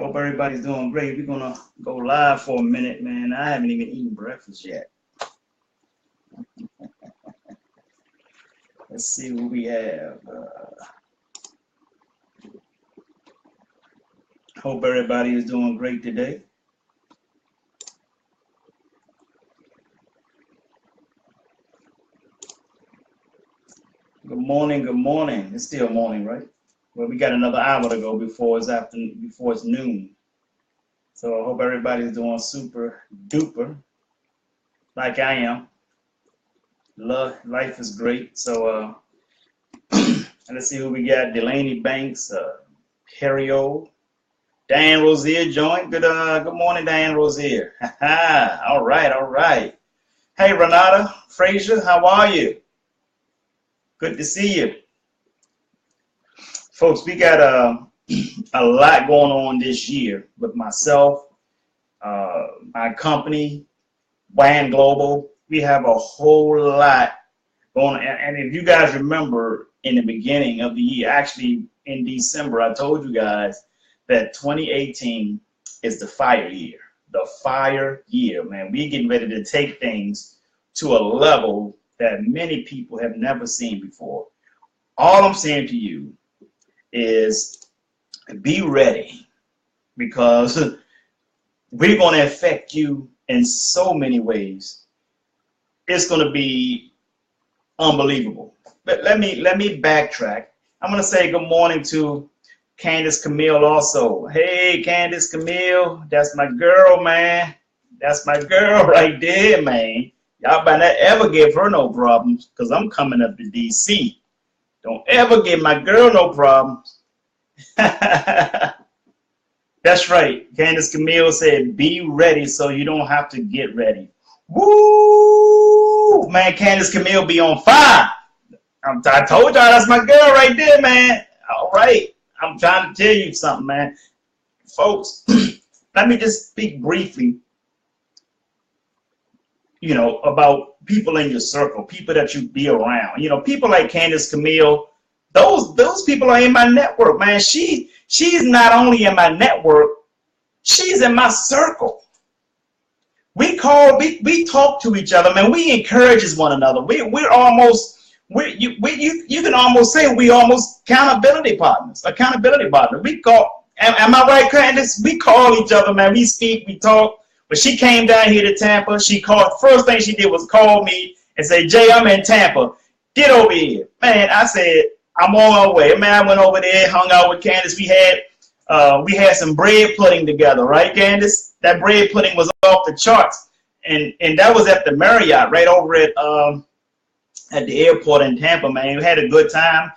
Hope everybody's doing great. We're gonna go live for a minute, man. I haven't even eaten breakfast yet. Let's see what we have. Hope everybody is doing great today. Good morning, good morning. It's still morning, right? Well, we got another hour to go before it's noon. So I hope everybody's doing super duper, like I am. Life is great. So let's see who we got. Delaney Banks, Harry O, Diane Rozier joined. Good morning, Diane Rozier. All right. Hey, Renata Frazier, how are you? Good to see you. Folks, we got a lot going on this year with myself, my company, WAN Global. We have a whole lot going on. And if you guys remember in the beginning of the year, actually in December, I told you guys that 2018 is the fire year. The fire year, man. We're getting ready to take things to a level that many people have never seen before. All I'm saying to you is be ready, because we're going to affect you in so many ways. It's going to be unbelievable. But let me backtrack. I'm going to say good morning to Candace Camille also. Hey, Candace Camille, that's my girl, man. That's my girl right there, man. Y'all better not ever give her no problems, because I'm coming up to DC. Don't ever give my girl no problems. That's right. Candace Camille said, be ready so you don't have to get ready. Woo! Man, Candace Camille be on fire. I told y'all that's my girl right there, man. All right. I'm trying to tell you something, man. Folks, let me just speak briefly, about people in your circle, people that you be around. People like Candace Camille, those people are in my network, man. She's not only in my network, she's in my circle. We talk to each other, man. We encourage one another. You can almost say we almost accountability partner. We call, am I right, Candace? We call each other, man. We speak, we talk. But she came down here to Tampa. She called. First thing she did was call me and say, Jay, I'm in Tampa. Get over here. Man, I said, I'm on my way. Man, I went over there, hung out with Candace. We had some bread pudding together, right, Candace? That bread pudding was off the charts. And that was at the Marriott right over at the airport in Tampa, man. We had a good time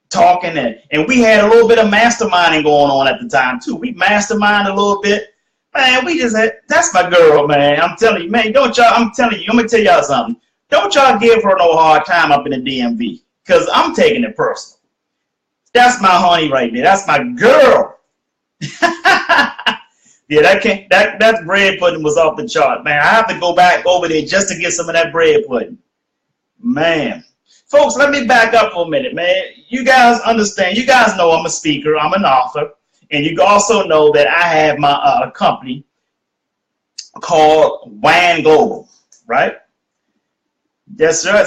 talking. And we had a little bit of masterminding going on at the time, too. We masterminded a little bit. Man, that's my girl, man. I'm telling you, man, I'm going to tell y'all something. Don't y'all give her no hard time up in the DMV, because I'm taking it personal. That's my honey right there. That's my girl. Yeah, that bread pudding was off the chart, man. I have to go back over there just to get some of that bread pudding. Man. Folks, let me back up for a minute, man. You guys understand. You guys know I'm a speaker. I'm an author. And you also know that I have my company called WAN Global, right? Yes, sir.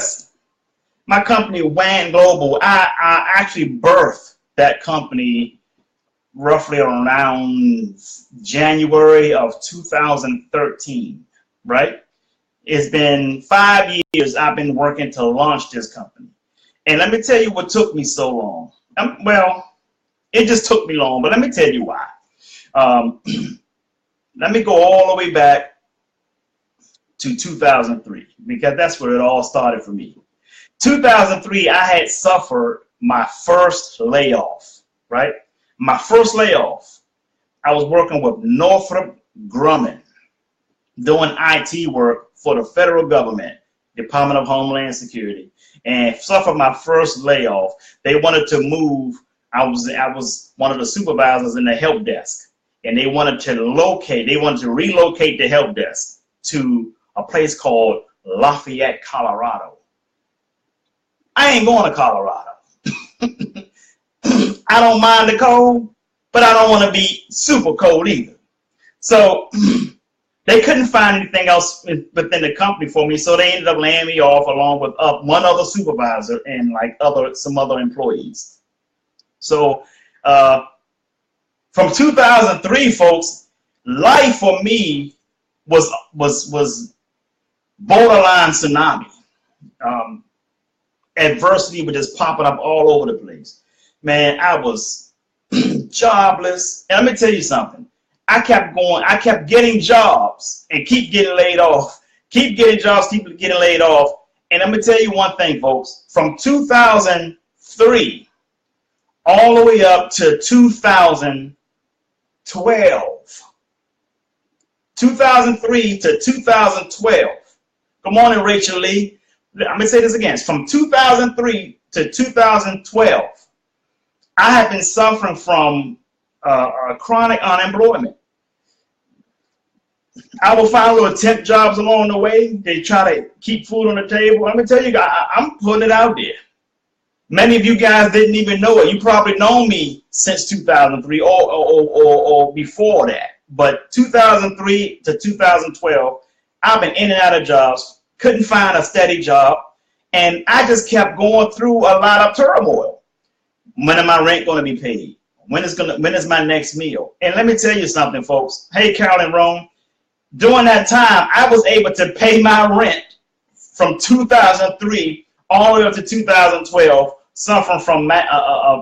My company, WAN Global, I actually birthed that company roughly around January of 2013, right? It's been 5 years I've been working to launch this company. And let me tell you what took me so long. It just took me long, but let me tell you why. Let me go all the way back to 2003, because that's where it all started for me. 2003, I had suffered my first layoff, right? My first layoff. I was working with Northrop Grumman, doing IT work for the federal government, Department of Homeland Security, and suffered my first layoff. They wanted to move. I was one of the supervisors in the help desk, and they wanted to relocate the help desk to a place called Lafayette, Colorado. I ain't going to Colorado. I don't mind the cold, but I don't want to be super cold either. So they couldn't find anything else within the company for me, so they ended up laying me off along with one other supervisor and like some other employees. So from 2003, folks, life for me was borderline tsunami. Adversity was just popping up all over the place. Man, I was jobless. And let me tell you something. I kept getting jobs and keep getting laid off. Keep getting jobs, keep getting laid off. And let me tell you one thing, folks. From 2003 all the way up to 2012. 2003 to 2012. Good morning, Rachel Lee. I'm going to say this again. From 2003 to 2012, I have been suffering from chronic unemployment. I will find little temp jobs along the way. They try to keep food on the table. Let me tell you guys, I'm putting it out there. Many of you guys didn't even know it. You probably know me since 2003 or before that. But 2003 to 2012, I've been in and out of jobs, couldn't find a steady job, and I just kept going through a lot of turmoil. When is my rent going to be paid? When is my next meal? And let me tell you something, folks. Hey, Carolyn Rome, during that time, I was able to pay my rent from 2003 all the way up to 2012, suffering from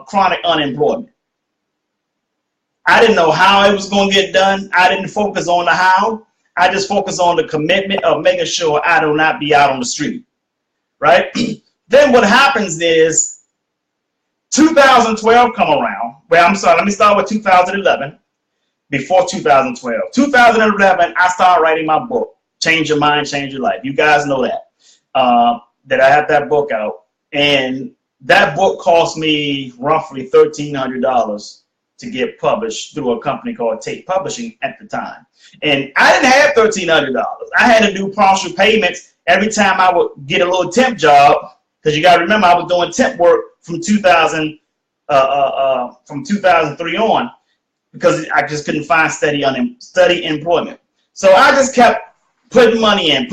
chronic unemployment. I didn't know how it was going to get done. I didn't focus on the how. I just focused on the commitment of making sure I do not be out on the street, right? Then what happens is 2012 come around. Well, I'm sorry, let me start with 2011. Before 2012. 2011, I started writing my book, Change Your Mind, Change Your Life. You guys know that I have that book out. And that book cost me roughly $1,300 to get published through a company called Tate Publishing at the time. And I didn't have $1,300. I had to do partial payments every time I would get a little temp job, because you got to remember I was doing temp work from 2003 on, because I just couldn't find steady employment. So I just kept putting money in.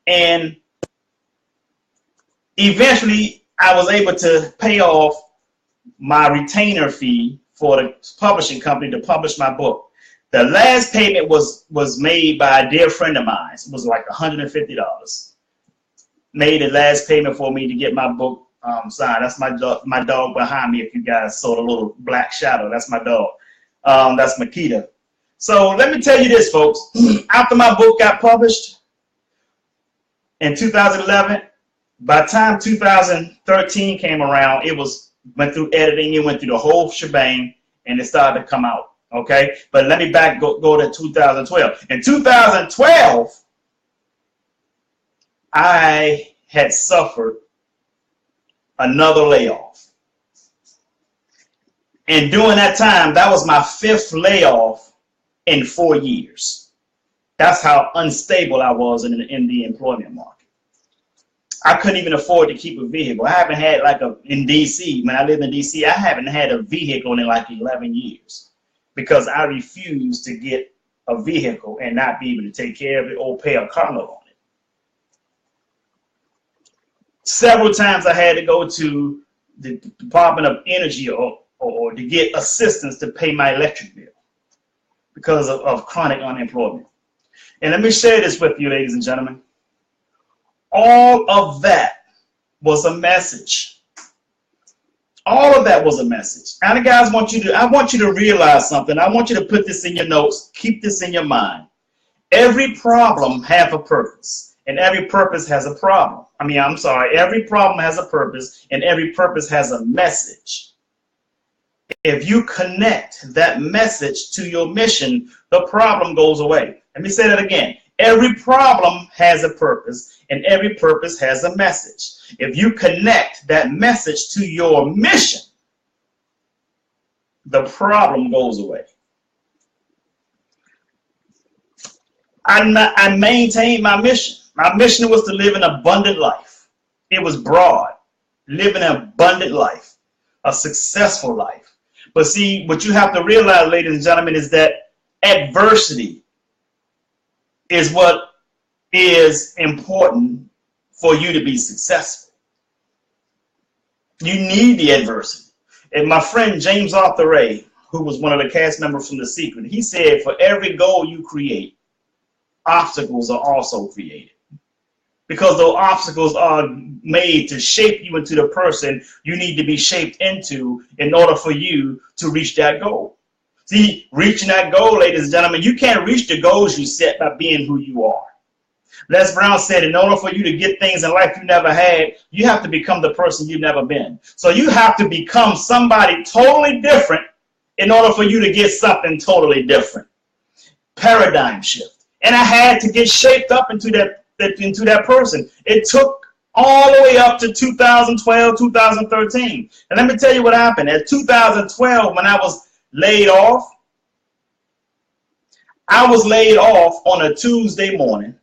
And eventually I was able to pay off my retainer fee for the publishing company to publish my book. The last payment was made by a dear friend of mine. It was like $150. Made the last payment for me to get my book signed. That's my dog behind me. If you guys saw the little black shadow, that's my dog. That's Makita. So let me tell you this, folks. After my book got published in 2011, by the time 2013 came around, went through editing, it went through the whole shebang, and it started to come out. Okay, but let me go to 2012. In 2012, I had suffered another layoff. And during that time, that was my 5th layoff in 4 years. That's how unstable I was in the employment market. I couldn't even afford to keep a vehicle. I haven't had in DC, when I lived in DC, I haven't had a vehicle in like 11 years because I refused to get a vehicle and not be able to take care of it or pay a car note on it. Several times I had to go to the Department of Energy or to get assistance to pay my electric bill because of chronic unemployment. And let me share this with you, ladies and gentlemen. All of that was a message. All of that was a message. And guys, I want you to realize something. I want you to put this in your notes. Keep this in your mind. Every problem has a purpose, and every purpose has a problem. Every problem has a purpose, and every purpose has a message. If you connect that message to your mission, the problem goes away. Let me say that again. Every problem has a purpose, and every purpose has a message. If you connect that message to your mission, the problem goes away. I maintained my mission. My mission was to live an abundant life. It was broad. Live an abundant life, a successful life. But see, what you have to realize, ladies and gentlemen, is that adversity is what is important for you to be successful. You need the adversity. And my friend James Arthur Ray, who was one of the cast members from The Secret, he said, for every goal you create, obstacles are also created. Because those obstacles are made to shape you into the person you need to be shaped into in order for you to reach that goal. See, reaching that goal, ladies and gentlemen, you can't reach the goals you set by being who you are. Les Brown said, in order for you to get things in life you never had, you have to become the person you've never been. So you have to become somebody totally different in order for you to get something totally different. Paradigm shift. And I had to get shaped up into that person. It took all the way up to 2012, 2013. And let me tell you what happened. At 2012, when I was laid off on a Tuesday morning,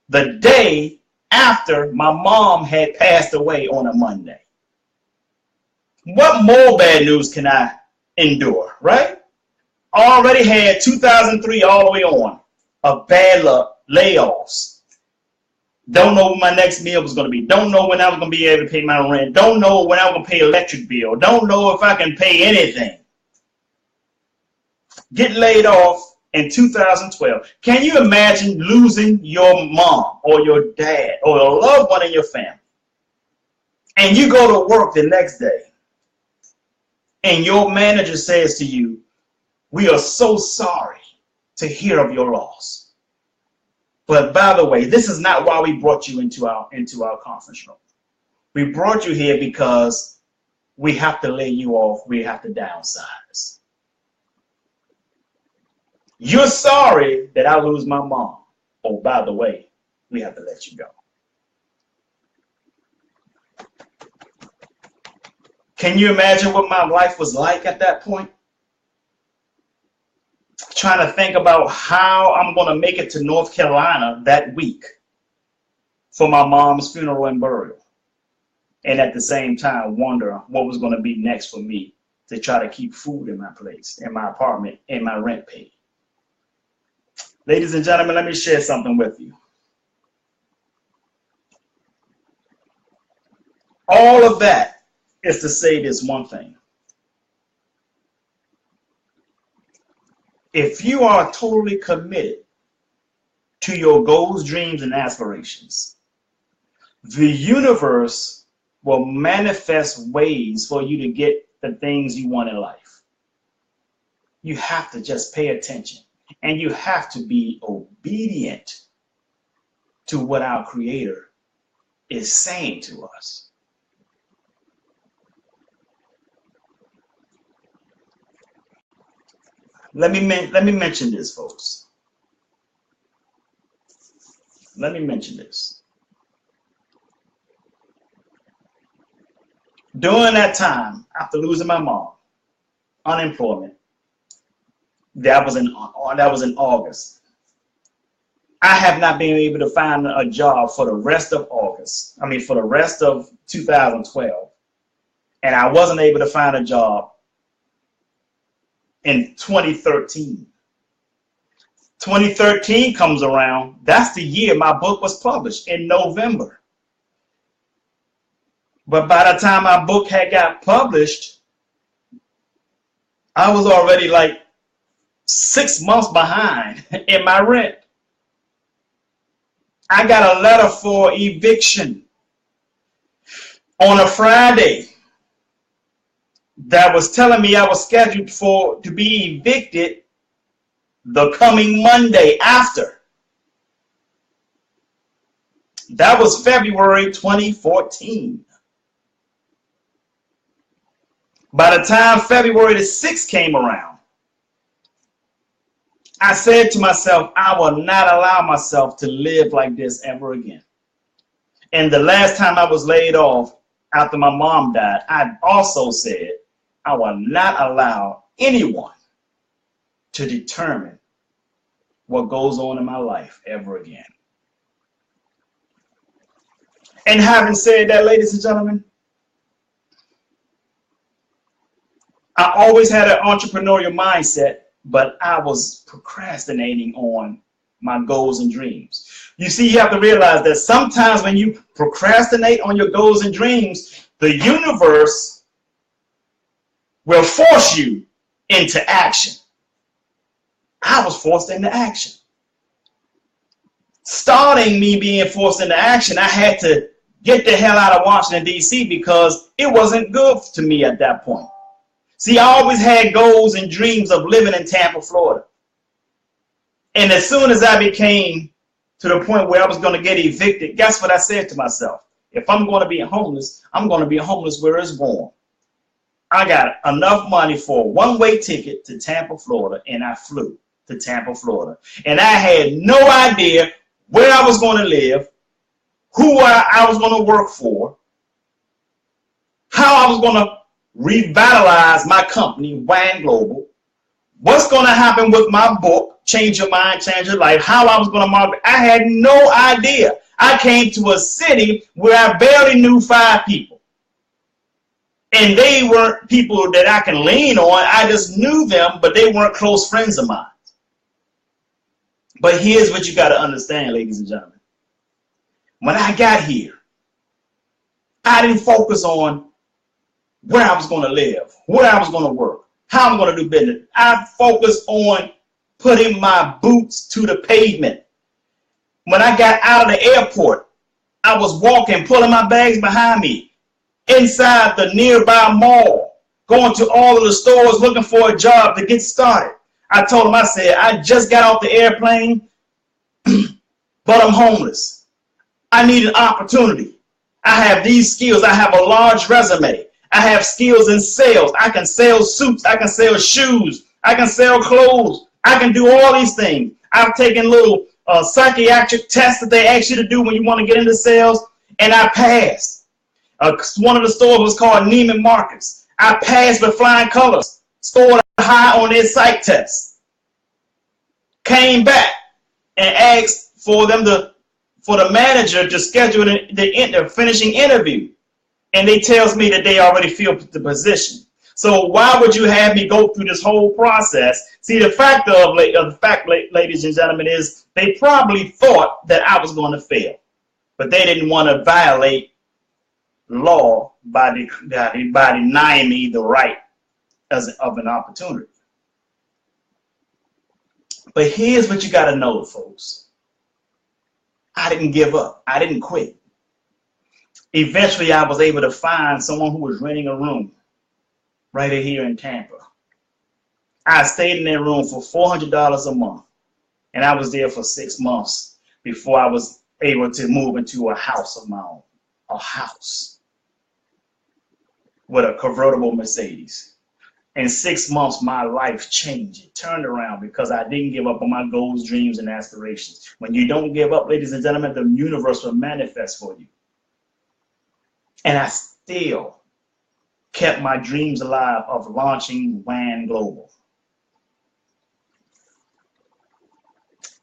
the day after my mom had passed away on a Monday. What more bad news can I endure, right? Already had 2003 all the way on of bad luck, layoffs. Don't know when my next meal was going to be. Don't know when I was going to be able to pay my rent. Don't know when I was going to pay electric bill. Don't know if I can pay anything. Get laid off in 2012. Can you imagine losing your mom or your dad or a loved one in your family? And you go to work the next day and your manager says to you, we are so sorry to hear of your loss. But by the way, this is not why we brought you into our conference room. We brought you here because we have to lay you off. We have to downsize. You're sorry that I lose my mom. Oh, by the way, we have to let you go. Can you imagine what my life was like at that point? Trying to think about how I'm going to make it to North Carolina that week for my mom's funeral and burial. And at the same time, wonder what was going to be next for me to try to keep food in my place, in my apartment, and my rent paid. Ladies and gentlemen, let me share something with you. All of that is to say this one thing. If you are totally committed to your goals, dreams, and aspirations, the universe will manifest ways for you to get the things you want in life. You have to just pay attention. And you have to be obedient to what our Creator is saying to us. Let me mention this, folks. Let me mention this. During that time, after losing my mom, unemployment, that was in August. I have not been able to find a job for the rest of August. I mean, for the rest of 2012. And I wasn't able to find a job in 2013. 2013 comes around. That's the year my book was published, in November. But by the time my book had got published, I was already like 6 months behind in my rent. I got a letter for eviction on a Friday that was telling me I was scheduled to be evicted the coming Monday after. That was February 2014. By the time February the 6th came around, I said to myself, I will not allow myself to live like this ever again. And the last time I was laid off after my mom died, I also said, I will not allow anyone to determine what goes on in my life ever again. And having said that, ladies and gentlemen, I always had an entrepreneurial mindset, but I was procrastinating on my goals and dreams. You see, you have to realize that sometimes when you procrastinate on your goals and dreams, the universe will force you into action. I was forced into action. Starting me being forced into action, I had to get the hell out of Washington, D.C. because it wasn't good to me at that point. See, I always had goals and dreams of living in Tampa, Florida. And as soon as I became to the point where I was going to get evicted, guess what I said to myself? If I'm going to be homeless, I'm going to be homeless where it's warm. I got enough money for a one-way ticket to Tampa, Florida, and I flew to Tampa, Florida. And I had no idea where I was going to live, who I was going to work for, how I was going to revitalize my company, WAN Global, what's going to happen with my book, Change Your Mind, Change Your Life, how I was going to market. I had no idea. I came to a city where I barely knew 5 people. And they weren't people that I can lean on. I just knew them, but they weren't close friends of mine. But here's what you got to understand, ladies and gentlemen. When I got here, I didn't focus on where I was going to live, where I was going to work, how I'm going to do business. I focused on putting my boots to the pavement. When I got out of the airport, I was walking, pulling my bags behind me, inside the nearby mall, going to all of the stores looking for a job to get started. I told him, I said, I just got off the airplane, but I'm homeless. I need an opportunity. I have these skills. I have a large resume. I have skills in sales. I can sell suits. I can sell shoes. I can sell clothes. I can do all these things. I've taken little psychiatric tests that they ask you to do when you want to get into sales, and I passed. One of the stores was called Neiman Marcus. I passed with flying colors, scored high on their psych test. Came back and asked for the manager to schedule the finishing interview. And they tells me that they already filled the position. So why would you have me go through this whole process? See, the fact, ladies and gentlemen, is they probably thought that I was going to fail, but they didn't want to violate law by denying me the right of an opportunity. But here's what you got to know, folks. I didn't give up. I didn't quit. Eventually, I was able to find someone who was renting a room right here in Tampa. I stayed in their room for $400 a month, and I was there for 6 months before I was able to move into a house of my own, a house with a convertible Mercedes. In 6 months, my life changed. It turned around because I didn't give up on my goals, dreams, and aspirations. When you don't give up, ladies and gentlemen, the universe will manifest for you. And I still kept my dreams alive of launching WAN Global.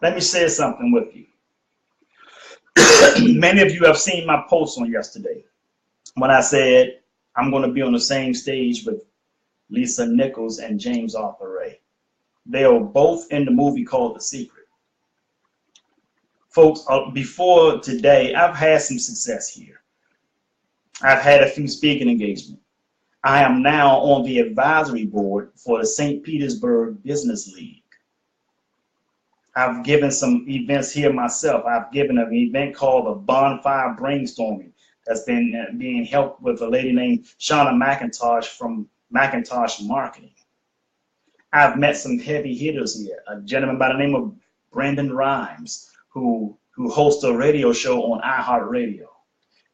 Let me share something with you. Many of you have seen my post on yesterday when I said I'm going to be on the same stage with Lisa Nichols and James Arthur Ray. They are both in the movie called The Secret. Folks, before today, I've had some success here. I've had a few speaking engagements. I am now on the advisory board for the St. Petersburg Business League. I've given some events here myself. I've given an event called the Bonfire Brainstorming that's been being helped with a lady named Shauna McIntosh from McIntosh Marketing. I've met some heavy hitters here. A gentleman by the name of Brandon Rhymes, who hosts a radio show on iHeartRadio.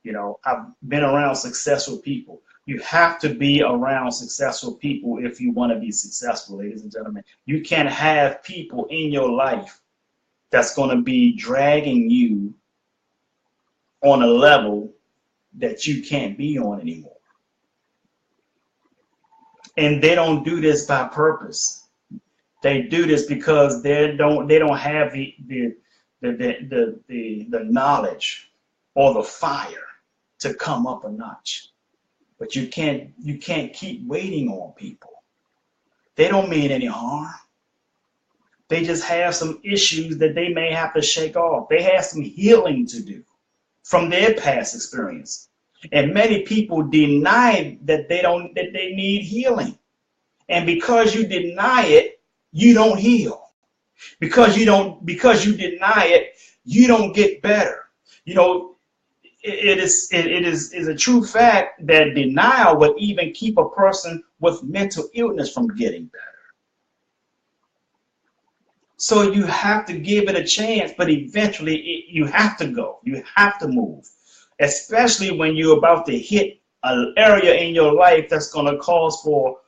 You know, I've been around successful people. You have to be around successful people if you want to be successful, ladies and gentlemen. You can't have people in your life that's going to be dragging you on a level that you can't be on anymore. And they don't do this by purpose. They do this because they don't have the knowledge or the fire to come up a notch. But you can't keep waiting on people. they don't mean any harm. They just have some issues that they may have to shake off. They have some healing to do from their past experience. And many people deny that they need healing. And because you deny it, you don't heal. Because you deny it, you don't get better. You know, it is a true fact that denial would even keep a person with mental illness from getting better. So you have to give it a chance, but eventually you have to go. You have to move, especially when you're about to hit an area in your life that's going to cause for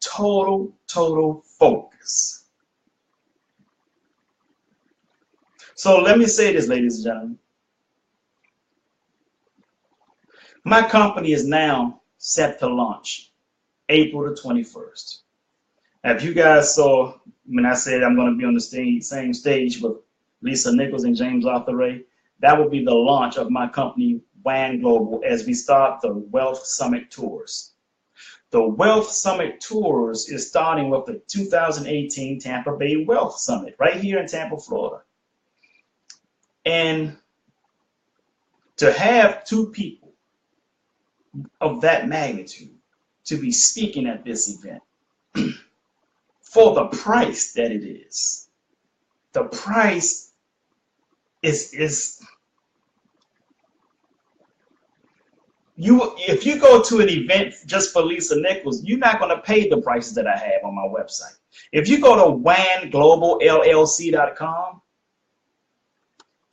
total focus. So let me say this, ladies and gentlemen. My company is now set to launch April the 21st. Now, if you guys saw when I said I'm going to be on the same stage with Lisa Nichols and James Arthur Ray, that will be the launch of my company, WAN Global, as we start the Wealth Summit Tours. The Wealth Summit Tours is starting with the 2018 Tampa Bay Wealth Summit right here in Tampa, Florida. And to have two people of that magnitude to be speaking at this event for the price that it is. The price is if you go to an event just for Lisa Nichols, you're not going to pay the prices that I have on my website. If you go to WANGlobalLLC.com,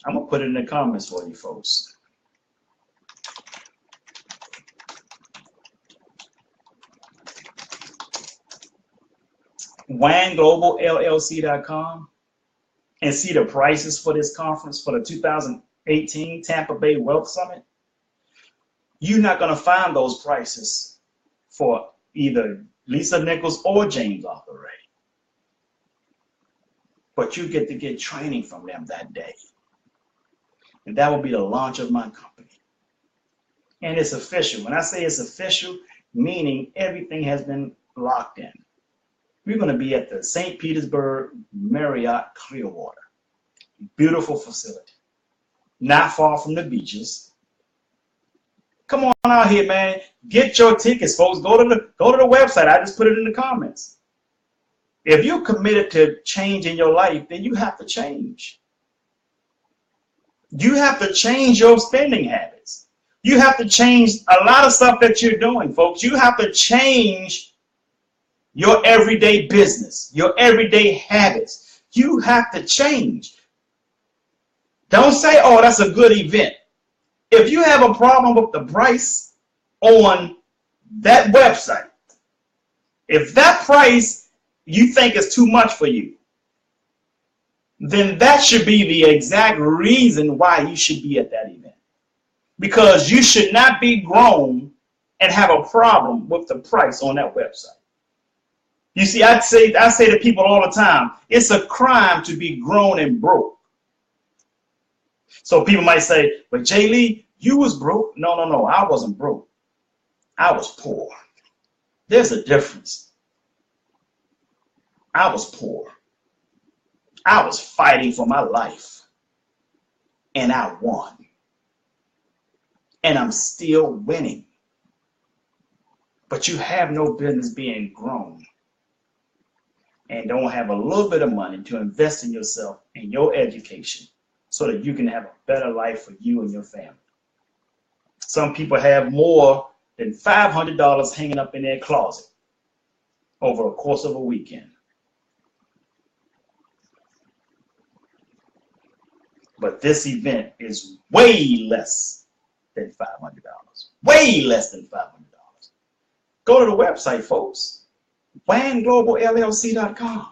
I'm going to put it in the comments for you folks. WANGlobalLLC.com and see the prices for this conference for the 2018 Tampa Bay Wealth Summit. You're not going to find those prices for either Lisa Nichols or James Arthur Ray. But you get to get training from them that day. And that will be the launch of my company. And it's official. When I say it's official, meaning everything has been locked in. We're going to be at the St. Petersburg Marriott Clearwater. Beautiful facility. Not far from the beaches. Come on out here, man. Get your tickets, folks. Go to the website. I just put it in the comments. If you're committed to changing your life, then you have to change. You have to change your spending habits. You have to change a lot of stuff that you're doing, folks. You have to change your everyday business, your everyday habits. You have to change. Don't say, oh, that's a good event. If you have a problem with the price on that website, if that price you think is too much for you, then that should be the exact reason why you should be at that event. Because you should not be grown and have a problem with the price on that website. You see, I say to people all the time, it's a crime to be grown and broke. So people might say, but Jay Lee, you was broke. No, I wasn't broke. I was poor. There's a difference. I was poor. I was fighting for my life. And I won. And I'm still winning. But you have no business being grown and don't have a little bit of money to invest in yourself and your education so that you can have a better life for you and your family. Some people have more than $500 hanging up in their closet over a course of a weekend. But this event is way less than $500. Way less than $500. Go to the website, folks. WANGlobalLLC.com.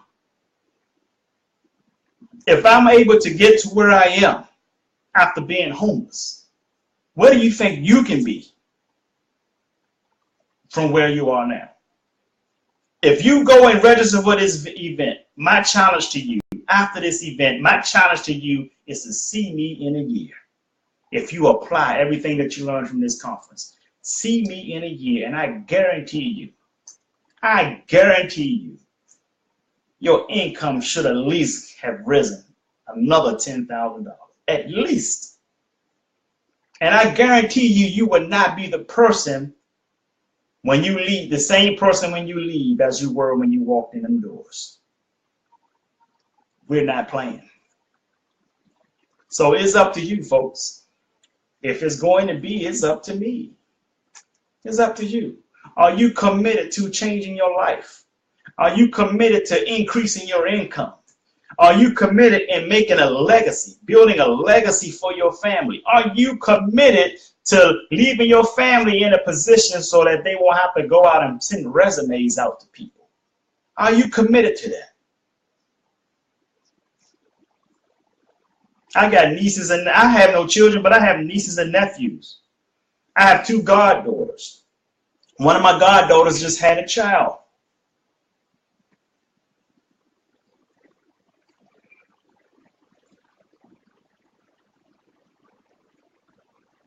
If I'm able to get to where I am after being homeless, where do you think you can be from where you are now? If you go and register for this event, my challenge to you after this event, my challenge to you is to see me in a year. If you apply everything that you learned from this conference, see me in a year, and I guarantee you, your income should at least have risen another $10,000, at least. And I guarantee you, you will not be the person when you leave, the same person when you leave as you were when you walked in them doors. We're not playing. So it's up to you, folks. If it's going to be, it's up to me. It's up to you. Are you committed to changing your life? Are you committed to increasing your income? Are you committed in making a legacy, building a legacy for your family? Are you committed to leaving your family in a position so that they won't have to go out and send resumes out to people? Are you committed to that? I got nieces, and I have no children, but I have nieces and nephews. I have 2 goddaughters. One of my goddaughters just had a child.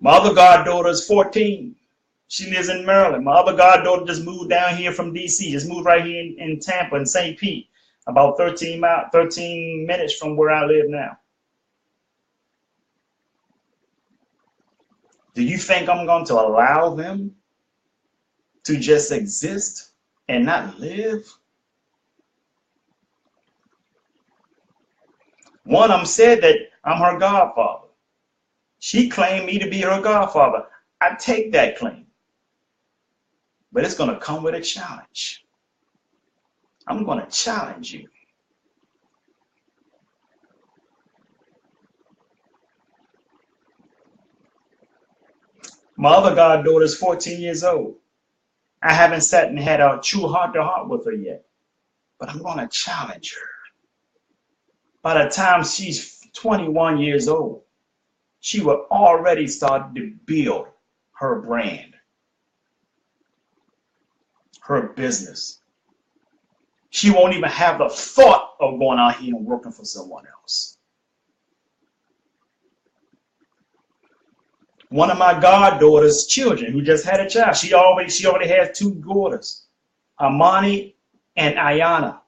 My other goddaughter is 14. She lives in Maryland. My other goddaughter just moved down here from DC, just moved right here in Tampa, in St. Pete, about 13 minutes from where I live now. Do you think I'm going to allow them to just exist and not live? One of them said that I'm her godfather. She claimed me to be her godfather. I take that claim. But it's going to come with a challenge. I'm going to challenge you. My other goddaughter is 14 years old. I haven't sat and had a true heart-to-heart with her yet. But I'm going to challenge her. By the time she's 21 years old, she will already start to build her brand, her business. She won't even have the thought of going out here and working for someone else. One of my goddaughter's children who just had a child, she already has 2 daughters, Amani and Ayana.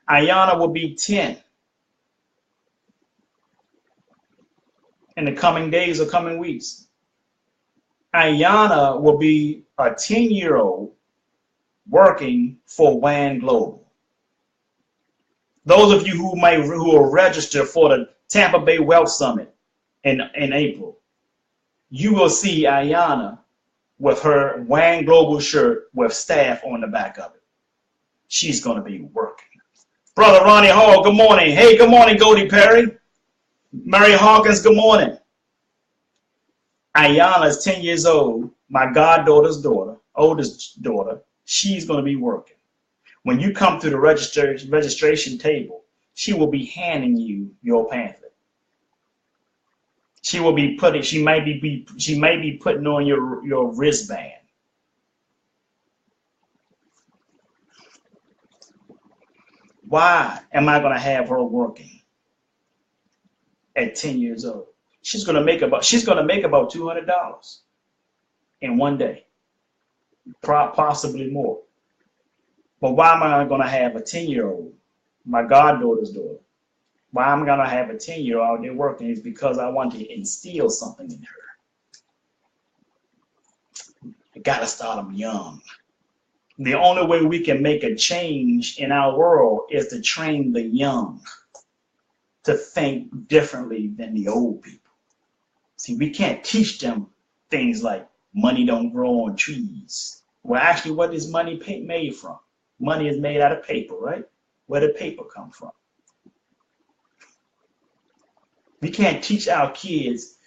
Ayana will be 10 in the coming days or coming weeks. Ayana will be a 10-year-old working for WAN Global. Those of you who will register for the Tampa Bay Wealth Summit in April, you will see Ayana with her WAN Global shirt with staff on the back of it. She's going to be working. Brother Ronnie Hall, good morning. Hey, good morning, Goldie Perry. Mary Hawkins, good morning. Ayana is 10 years old, my goddaughter's daughter, oldest daughter. She's going to be working. When you come to the registration table, she will be handing you your pamphlet. She will be putting, she may be putting on your wristband. Why am I going to have her working at 10 years old? She's going to make about $200 in one day, possibly more. But why am I going to have a 10-year-old, my goddaughter's daughter? Why I'm going to have a 10-year-old out there working is because I want to instill something in her. I got to start them young. The only way we can make a change in our world is to train the young to think differently than the old people. See, we can't teach them things like money don't grow on trees. Well, actually, what is money made from? Money is made out of paper, right? Where did paper come from? We can't teach our kids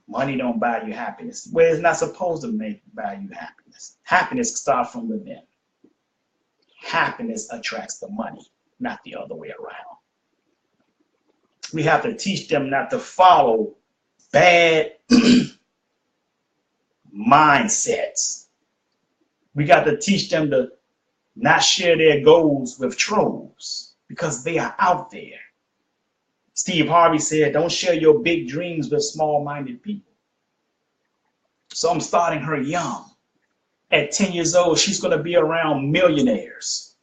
money don't buy you happiness. Well, it's not supposed to buy you happiness. Happiness starts from within. Happiness attracts the money, not the other way around. We have to teach them not to follow bad mindsets. We got to teach them to not share their goals with trolls because they are out there. Steve Harvey said, don't share your big dreams with small-minded people. So I'm starting her young. At 10 years old, she's going to be around millionaires.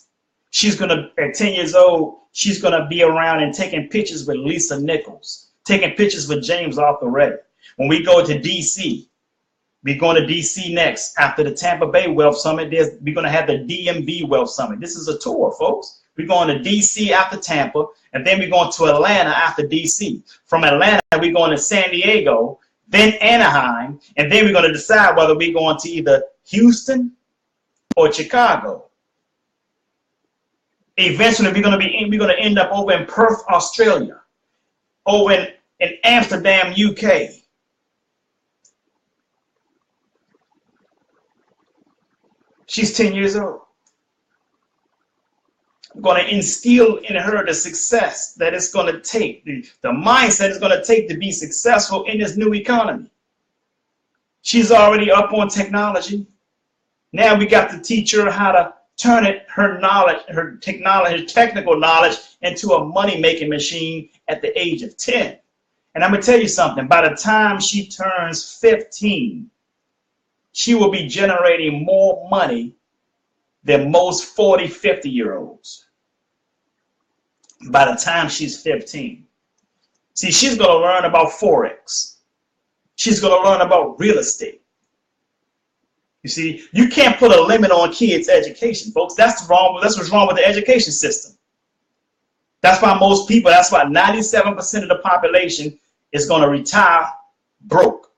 She's gonna, at 10 years old, she's gonna be around and taking pictures with Lisa Nichols, taking pictures with James Arthur Ray. When we go to DC, we're going to DC next. After the Tampa Bay Wealth Summit, we're going to have the DMV Wealth Summit. This is a tour, folks. We're going to DC after Tampa, and then we're going to Atlanta after DC. From Atlanta, we're going to San Diego, then Anaheim, and then we're going to decide whether we're going to either Houston or Chicago. Eventually, we're going to end up over in Perth, Australia, over in Amsterdam, UK. She's 10 years old. I'm going to instill in her the success that it's going to take, the mindset it's going to take to be successful in this new economy. She's already up on technology. Now we got to teach her how to turn her knowledge, her technical knowledge into a money-making machine at the age of 10. And I'm going to tell you something, by the time she turns 15, she will be generating more money than most 40, 50-year-olds by the time she's 15. See, she's going to learn about Forex. She's going to learn about real estate. You see, you can't put a limit on kids' education, folks. That's what's wrong with the education system. That's why most people, that's why 97% of the population is going to retire broke.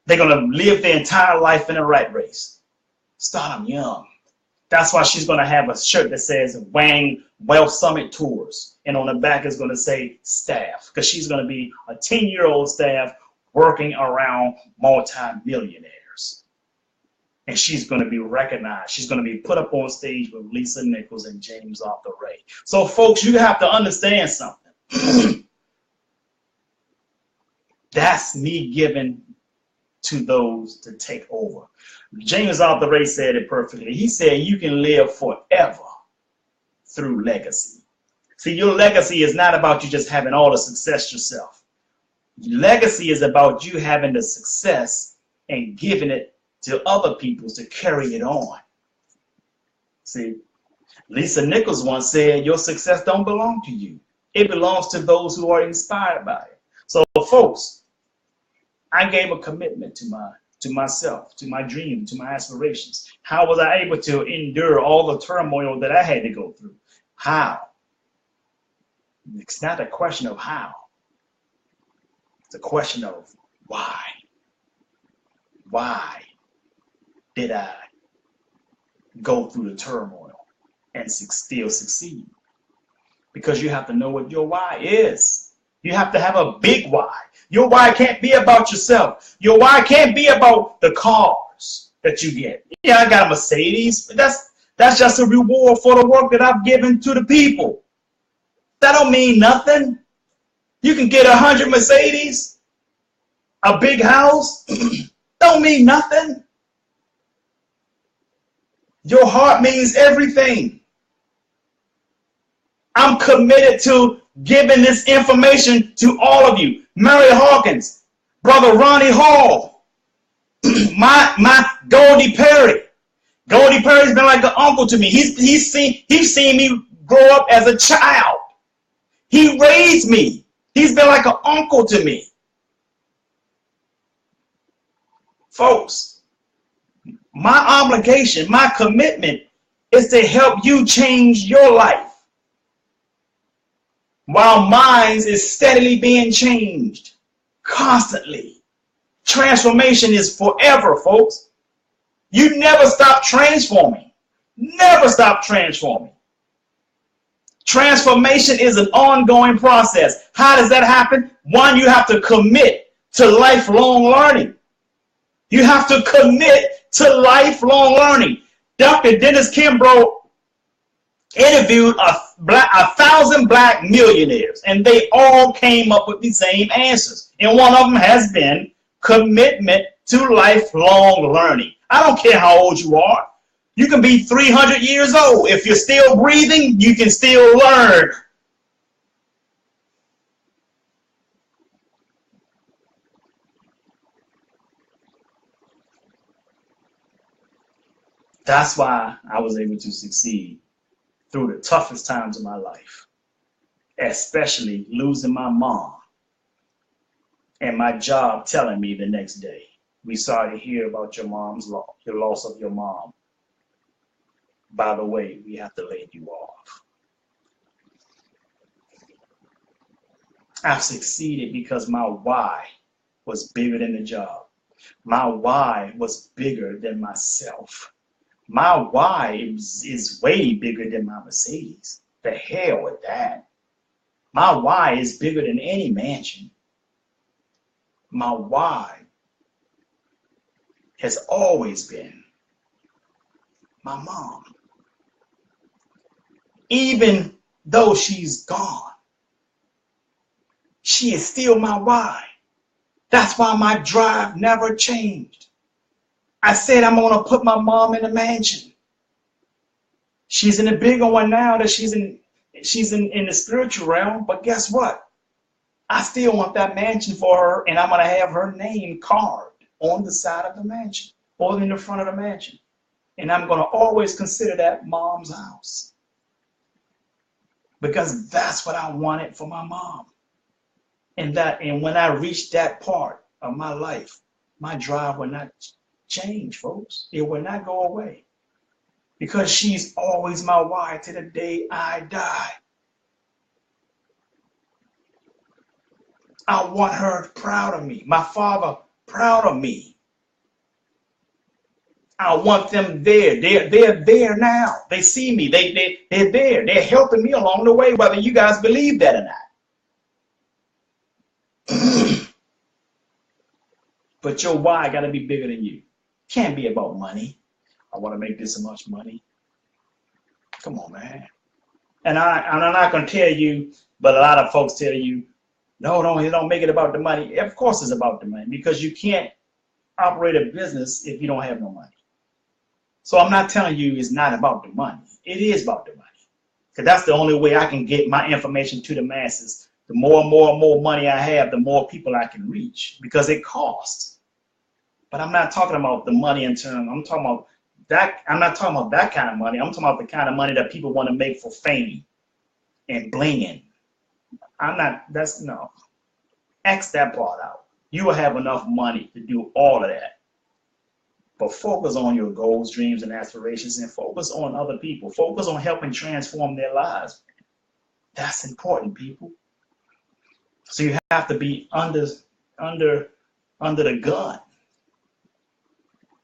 They're going to live their entire life in a rat race. Start them young. That's why she's going to have a shirt that says Wang Wealth Summit Tours. And on the back is going to say staff, because she's going to be a 10-year-old staff working around multi-millionaires. And she's going to be recognized. She's going to be put up on stage with Lisa Nichols and James Arthur Ray. So, folks, you have to understand something. That's me giving to those to take over. James Arthur Ray said it perfectly. He said you can live forever through legacy. See, your legacy is not about you just having all the success yourself. Legacy is about you having the success and giving it to other people to carry it on. See, Lisa Nichols once said, your success don't belong to you. It belongs to those who are inspired by it. So, folks, I gave a commitment to myself, to my dream, to my aspirations. How was I able to endure all the turmoil that I had to go through? How? It's not a question of how. It's a question of why. Why did I go through the turmoil and still succeed? Because you have to know what your why is. You have to have a big why. Your why can't be about yourself. Your why can't be about the cars that you get. Yeah, I got a Mercedes, but that's just a reward for the work that I've given to the people. That don't mean nothing. You can get 100 Mercedes, a big house, don't mean nothing. Your heart means everything. I'm committed to giving this information to all of you. Mary Hawkins, Brother Ronnie Hall, my Goldie Perry. Goldie Perry's been like an uncle to me. He's seen me grow up as a child. He raised me. He's been like an uncle to me. Folks, my obligation, my commitment is to help you change your life, while mine is steadily being changed, constantly. Transformation is forever, folks. You never stop transforming. Never stop transforming. Transformation is an ongoing process. How does that happen? One, you have to commit to lifelong learning. You have to commit to lifelong learning. Dr. Dennis Kimbrough interviewed 1,000 black millionaires, and they all came up with the same answers. And one of them has been commitment to lifelong learning. I don't care how old you are. You can be 300 years old. If you're still breathing, you can still learn. That's why I was able to succeed through the toughest times of my life, especially losing my mom and my job telling me the next day, we sorry to hear about your mom's loss, your loss of your mom. By the way, we have to lay you off. I've succeeded because my why was bigger than the job. My why was bigger than myself. My why is way bigger than my Mercedes. The hell with that. My why is bigger than any mansion. My why has always been my mom. Even though she's gone, she is still my why. That's why my drive never changed. I said I'm gonna put my mom in a mansion. She's in a bigger one now that she's in the spiritual realm, but guess what? I still want that mansion for her, and I'm gonna have her name carved on the side of the mansion or in the front of the mansion. And I'm gonna always consider that mom's house. Because that's what I wanted for my mom. And when I reached that part of my life, my drive will not change, folks. It will not go away. Because she's always my why to the day I die. I want her proud of me. My father proud of me. I want them there. They're there now. They see me. They're there. They're helping me along the way, whether you guys believe that or not. But your why got to be bigger than you. Can't be about money. I want to make this much money. Come on, man. And I'm not going to tell you, but a lot of folks tell you, no, don't make it about the money. Of course it's about the money, because you can't operate a business if you don't have no money. So I'm not telling you it's not about the money. It is about the money. Because that's the only way I can get my information to the masses. The more and more money I have, the more people I can reach, because it costs. But I'm not talking about the money in terms, I'm talking about that. I'm not talking about that kind of money. I'm talking about the kind of money that people want to make for fame and blinging. No. X that part out. You will have enough money to do all of that. But focus on your goals, dreams, and aspirations, and focus on other people. Focus on helping transform their lives. That's important, people. So you have to be under the gun.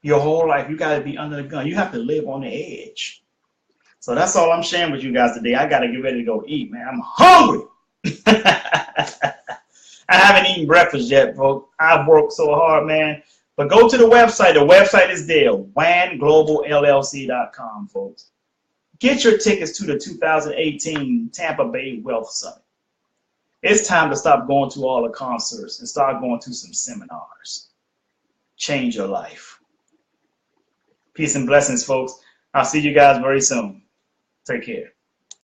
Your whole life, you got to be under the gun. You have to live on the edge. So that's all I'm sharing with you guys today. I got to get ready to go eat, man. I'm hungry. I haven't eaten breakfast yet, folks. I've worked so hard, man. But go to the website. The website is there, WANGlobalLLC.com, folks. Get your tickets to the 2018 Tampa Bay Wealth Summit. It's time to stop going to all the concerts and start going to some seminars. Change your life. Peace and blessings, folks. I'll see you guys very soon. Take care.